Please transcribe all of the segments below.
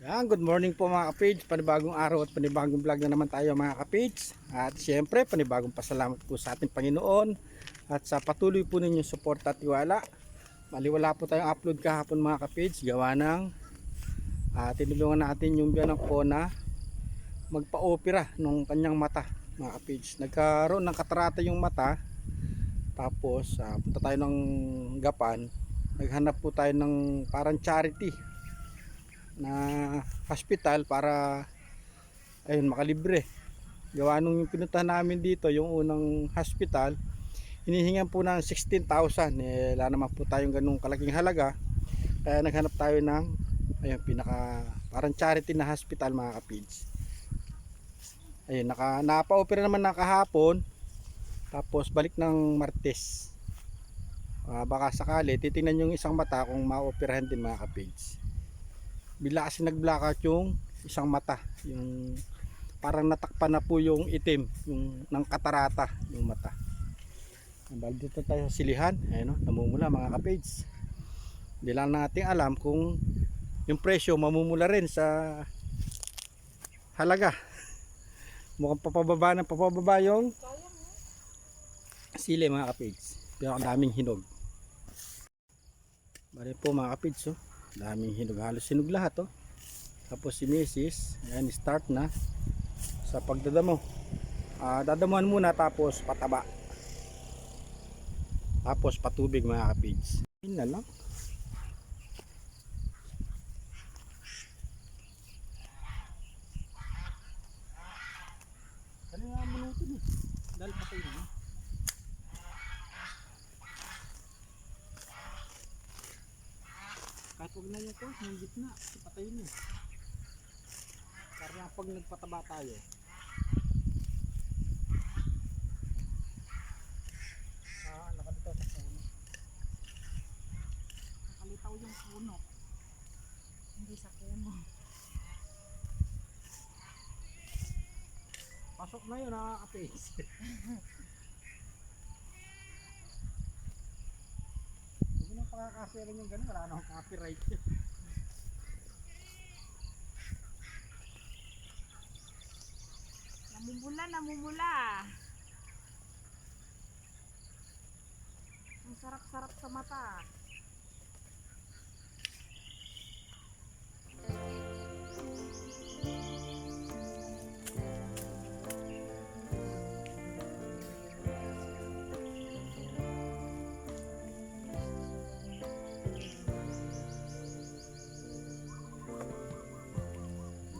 Yan, good morning po mga kapage. Panibagong araw at panibagong vlog na naman tayo mga kapage. At siyempre panibagong pasalamat po sa ating Panginoon at sa patuloy po ninyong support at tiwala. Maliwala po tayong upload kahapon mga kapage. Gawa ng tinulungan natin yung biyanang ko na magpa-opera nung kanyang mata mga kapage. Nagkaroon ng katarata yung mata. Tapos punta tayo ng Gapan. Naghanap po tayo ng parang charity na hospital para ayun makalibre. Gawa nung yung pinuntahan namin dito, yung unang hospital, hinihingan po ng 16,000. Wala naman po tayong ganung kalaking halaga. Kaya naghanap tayo ng ayun, parang charity na hospital mga kapids. Ayun, napa-opera naman na kahapon. Tapos balik ng Martes. Baka sakali titingnan yung isang mata kung ma-operahan din mga kapids. Bila kasi nag-blackout yung isang mata, yung parang natakpan na po yung itim, yung ng katarata yung mata. Bali dito tayo sa silihan, ayun, namumula mga kapage. Hindi lang natin alam kung yung presyo mamumula rin sa halaga. Mukhang papababa yung sili mga kapage. Pero ang daming hinog. Bali po mga kapage, oh. Daming hinog, halos hinog lahat, oh. Tapos si Mrs. ayan, start na sa pagdadamo. Dadamuhan muna tapos pataba. Tapos patubig mga kapids. Yun na lang. Dali nga muna ito eh. Dahil patay na. Kahit huwag na yung course, yung gitna, patayin niya. Karena pag nagpataba tayo, nakalitaw sa puno. Nakalitaw yung puno, hindi sa puno. Pasok na yun nakaka-face. Huwag nang pakakasirin yung gano'n, wala nang copyright yun. Namumula. Ang sarap-sarap sa mata.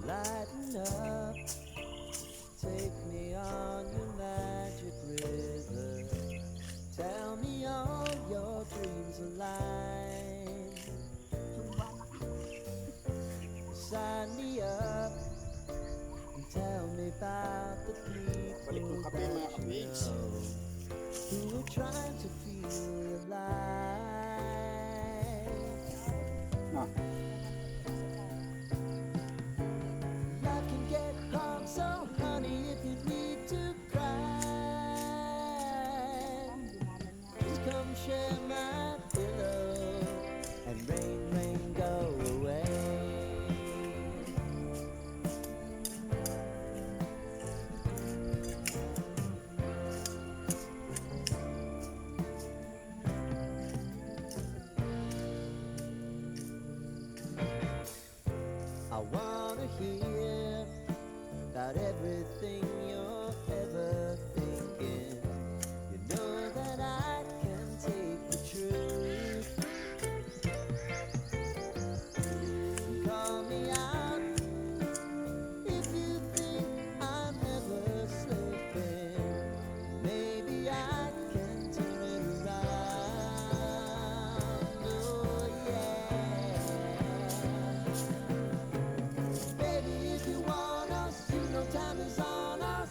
Lighten up, take me on your magic river. Tell me all your dreams align. Sign me up and tell me about the people that you know who are trying to feel alive. Life can get hard, so honey, if you need to cry, just come share my pillow and rain, rain, go away. I wanna hear about everything you're ever thinking. You know that I can take the truth. Call me out if you think I'm ever slipping. Maybe I can turn it around. Oh yeah. Baby, if you want us, you know time is on our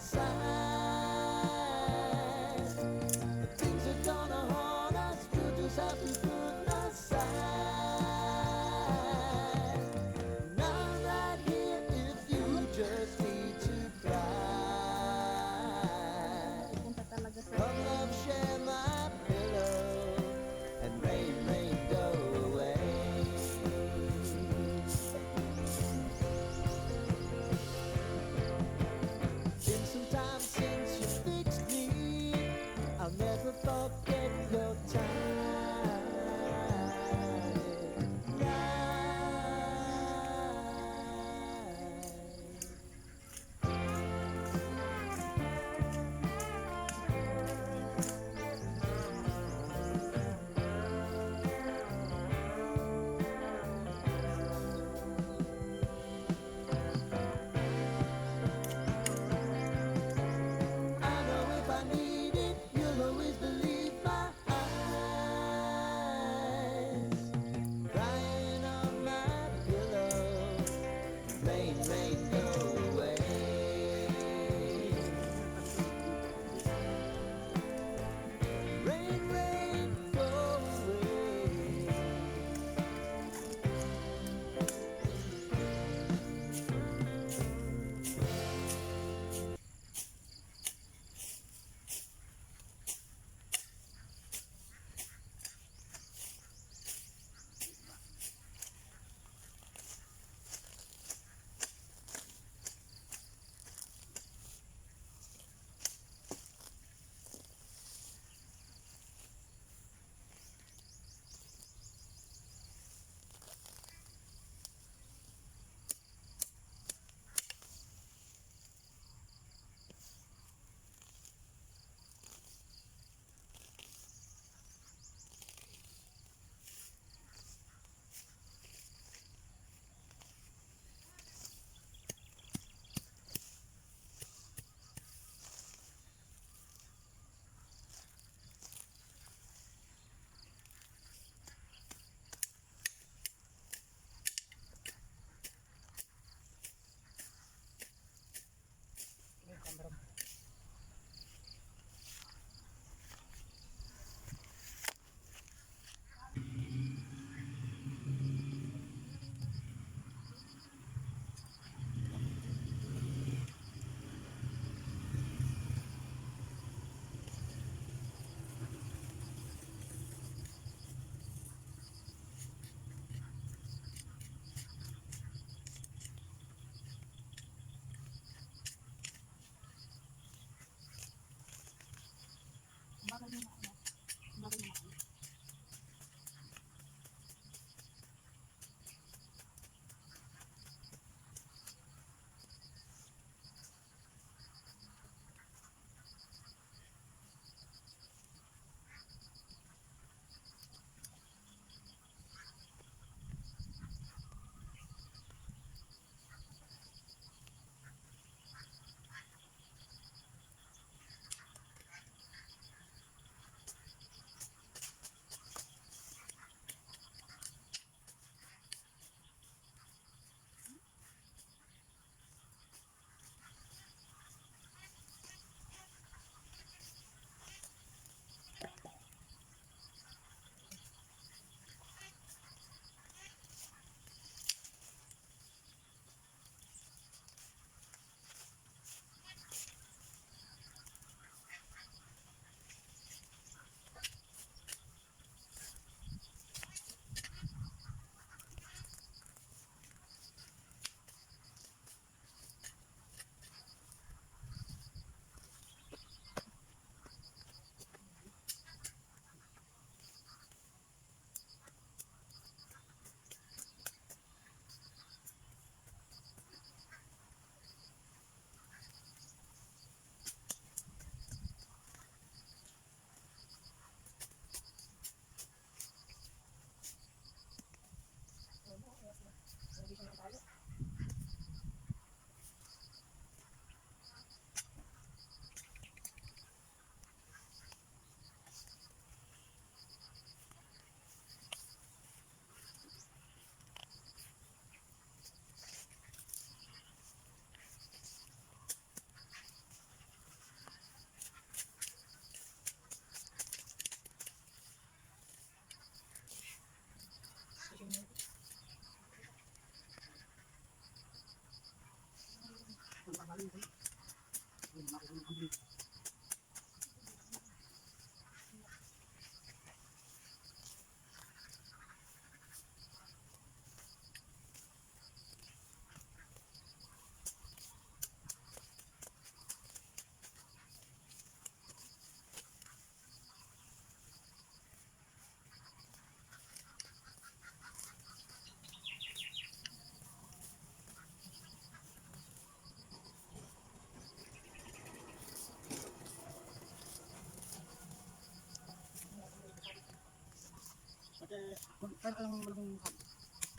Kaya lang malabong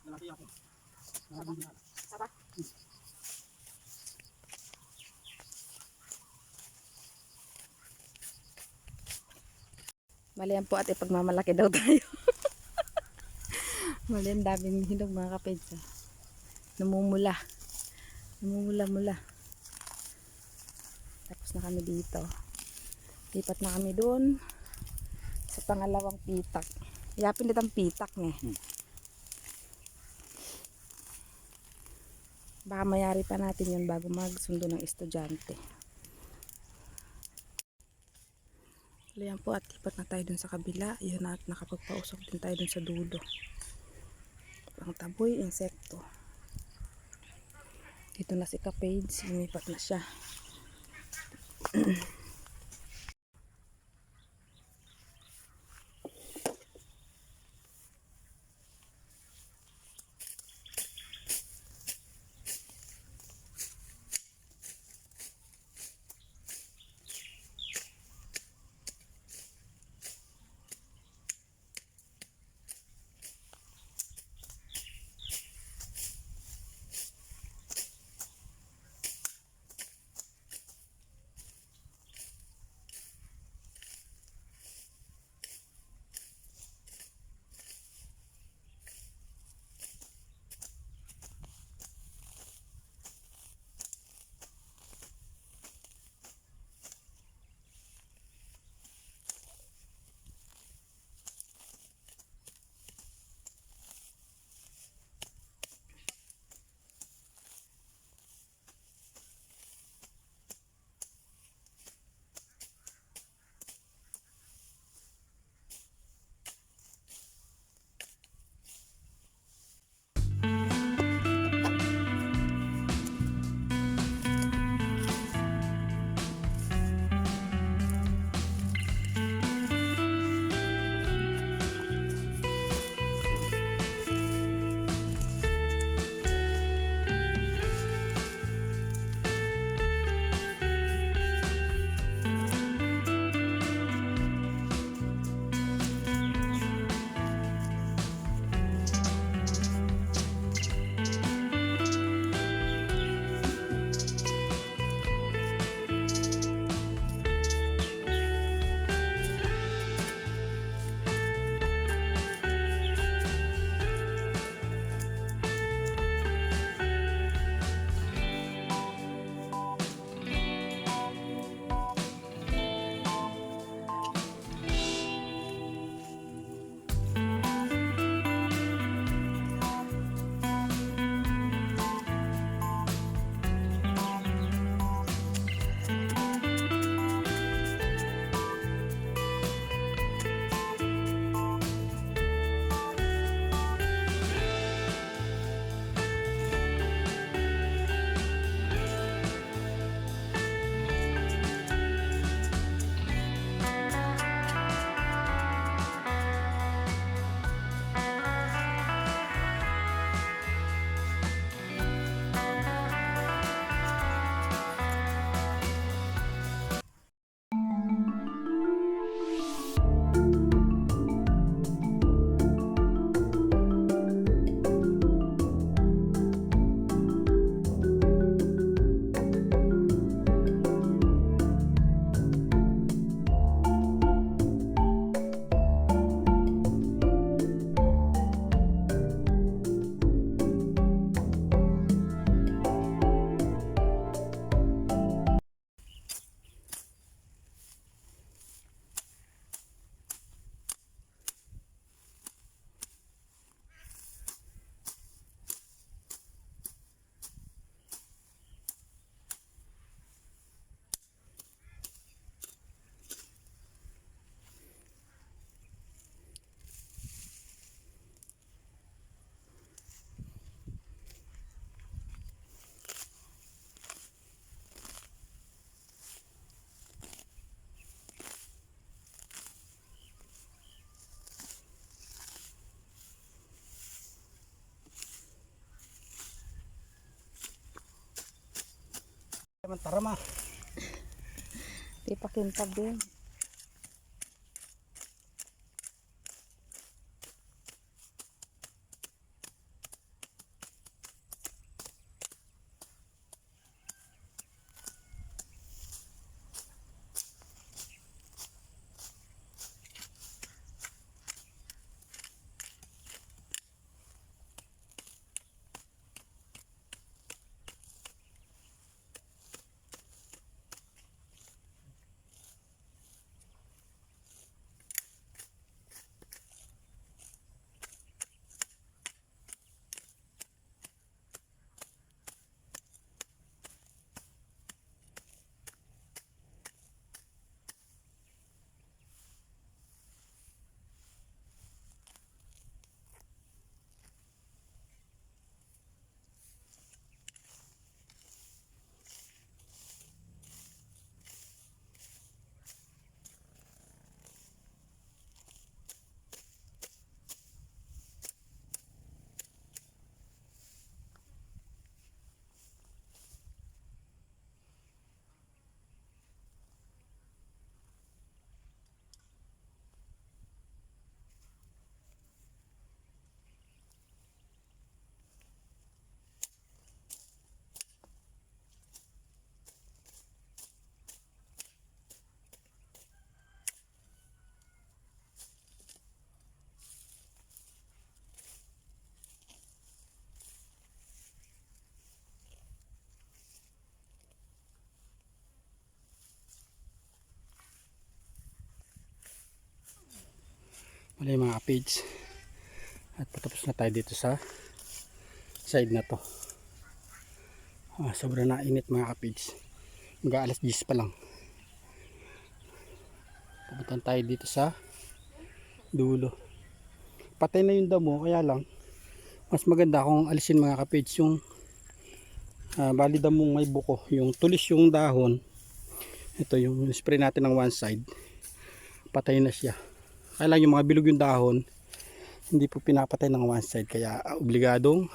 lalaki ako. Saba. Mali yan po ate, pagmamalaki daw tayo. Mali, ang daming hinog mga kapedsa. Namumula. Namumula-mula. Tapos na kami dito. Lipat na kami doon sa pangalawang pitak. Yapin ditang pitak eh. Baka mayari pa natin yun bago magsundo ng estudyante. Ayan po at lipat na tayo dun sa kabila. Yun at nakapagpausok din tayo dun sa dulo. Ang taboy, insekto. Dito na si Kapage. Lumipat na siya. Naman tarama. Di pa kintab yun. Wala yung mga kapage. At patapos na tayo dito sa side na to. Sobrang nainit mga kapage. Hanggang alas 10 pa lang. Pupunta tayo dito sa dulo. Patay na yung damo, kaya lang mas maganda kung alisin mga kapage yung bali damong may buko. Yung tulis yung dahon. Ito yung spray natin ng one side. Patay na siya. Kaya lang yung mga bilog yung dahon, hindi po pinapatay ng one side. Kaya obligadong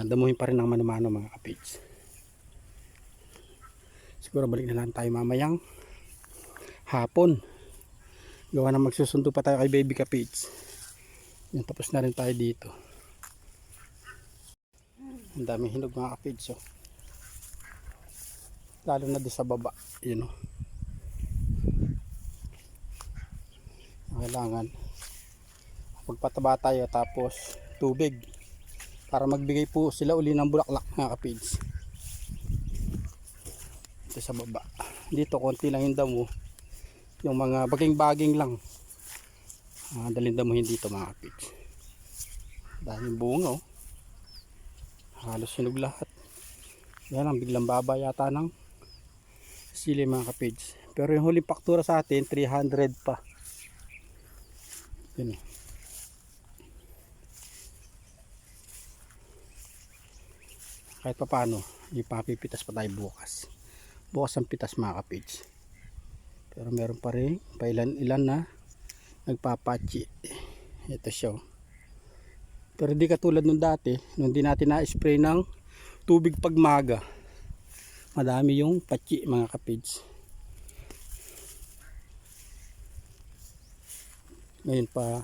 damuhin pa rin ng mano-mano mga kapage. Siguro balik na lang tayo mamayang hapon. Gawa na magsusundo pa tayo kay baby kapage. Yan, tapos na rin tayo dito. Ang daming hinog mga kapage. Oh. Lalo na doon sa baba. Yun o. Kailangan magpataba tayo tapos tubig para magbigay po sila uli ng bulaklak mga kapage. Ito sa baba. Dito konti lang yung damo. Yung mga baging-baging lang. Dalhin damuhin dito mga kapage. Dahil bunga oh. Halos sinog lahat. Yan lang, biglang baba yata ng sili mga kapage. Pero yung huling paktura sa atin 300 pa. Yun. Kahit pa paano, ipapipitas pa tayo bukas. Bukas ang pitas mga kapage. Pero meron pa rin pailan-ilan na nagpapachi. Ito siya. Pero di katulad nung dati, nung di natin na-spray ng tubig pagmaga. Madami yung pachi mga kapage. Ngayon pa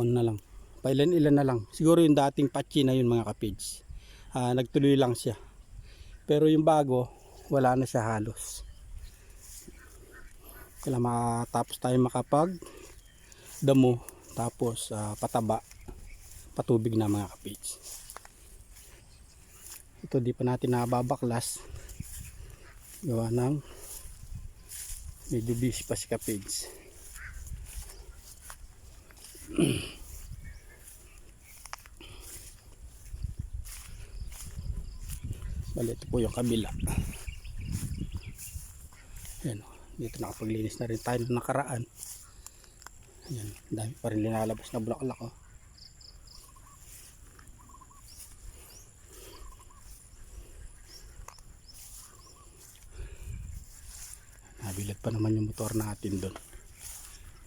na lang. Pailan-ilan na lang. Siguro yung dating pachi na yun mga kapage. Nagtuloy lang siya. Pero yung bago, wala na siya halos. Kailangan matapos tayo makapag damo. Tapos pataba. Patubig na mga kapage. Ito di pa natin nababaklas. Gawa ng medyo busy pa si kapage. Bali, ito po yung kabila. Ayan, dito nakapaglinis na rin tayo ng nakaraan. Ayan, dami pa rin linalabas na bulaklak oh. Nabilat pa naman yung motor natin doon.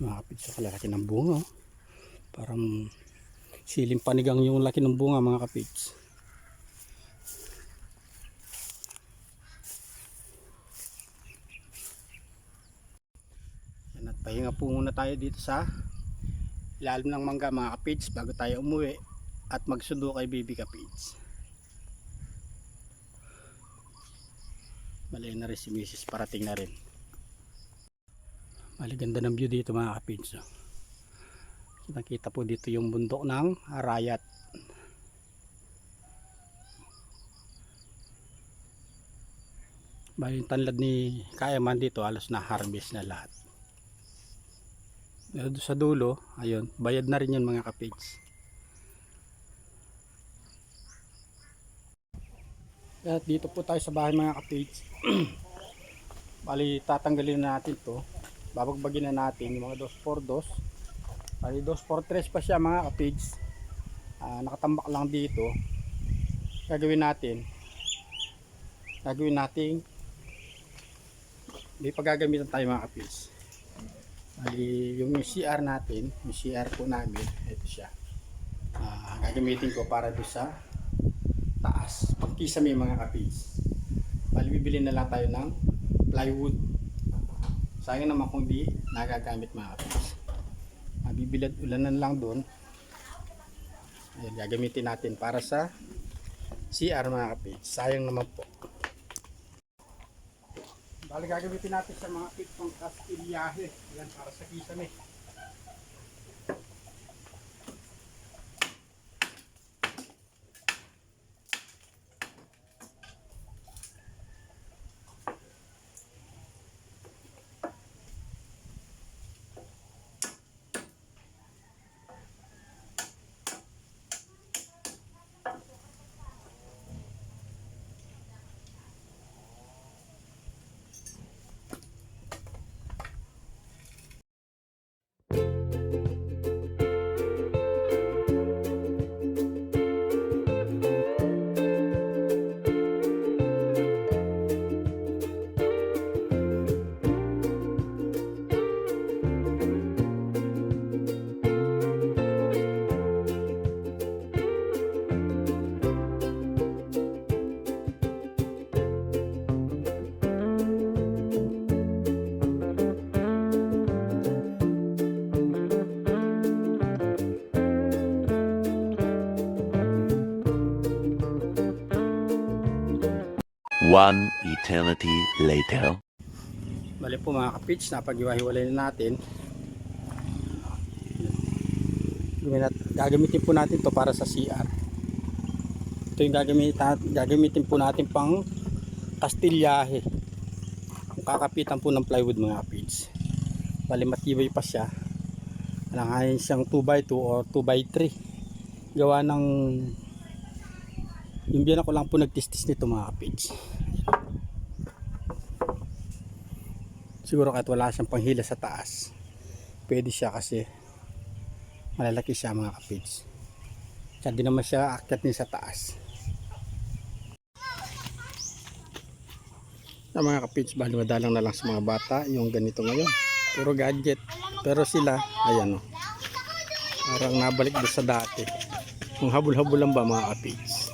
Makapit sa kalaki ng bunga oh. Parang siling panigang yung laki ng bunga mga kapits. po muna tayo dito sa ilalim ng mangga mga kapids bago tayo umuwi at magsundo kay baby kapids. Malay na rin si Mrs. parating na rin. Maliganda ng view dito mga kapids. Nakita po dito yung bundok ng Arayat. Bali yung tanlad ni Kayaman dito halos na harvest na lahat. Doon sa dulo, ayun, bayad na rin yun mga kapids. At dito po tayo sa bahay mga kapids. Bali tatanggalin na natin to. Babagbagin na natin yung mga 2x2. Bali 2x3 pa siya mga kapids. Nakatambak lang dito. Gagawin natin may paggagamitan tayo mga kapids. Bali yung CR natin, yung CR po namin, ito siya. Gagamitin ko para doon sa taas, pagkisame mga kapids. Bali bibili na lang tayo ng plywood. Sayang naman kung di nagagamit mga kapids. Bibilad ulanan lang doon. Ayan, gagamitin natin para sa CR mga kapids. Sayang naman po. Bali gagamitin natin sa mga kapids pang kastilyahe. Ayan, para sa kisame. One eternity later. Bali po mga kapids, napag-iwahiwalay na natin. Gagamitin po natin to para sa CR. Ito yung gagamitin po natin pang kastilyahe. Kakapitan po ng plywood mga kapids. Bali matibay pa siya. Alangayin siyang 2x2 or 2x3. Gawa ng yung biyan ako lang po nagtistis nito mga kapids. Siguro kahit wala siyang panghila sa taas, pwede siya kasi malalaki siya mga kapids. Kaya di naman siya akyat niya sa taas. Sa mga kapids, bali madalang na lang sa mga bata yung ganito ngayon. Puro gadget. Pero sila, ayan o. Parang nabalik doon sa dati. Ang habol-habol lang ba mga kapids.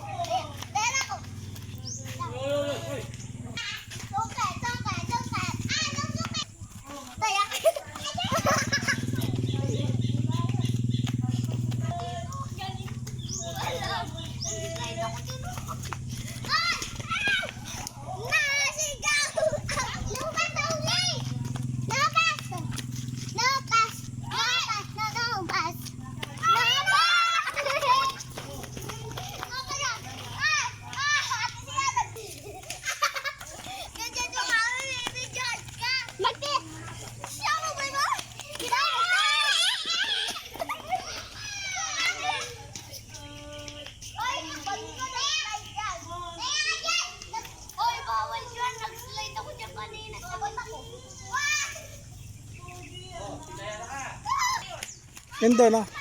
Ganda na.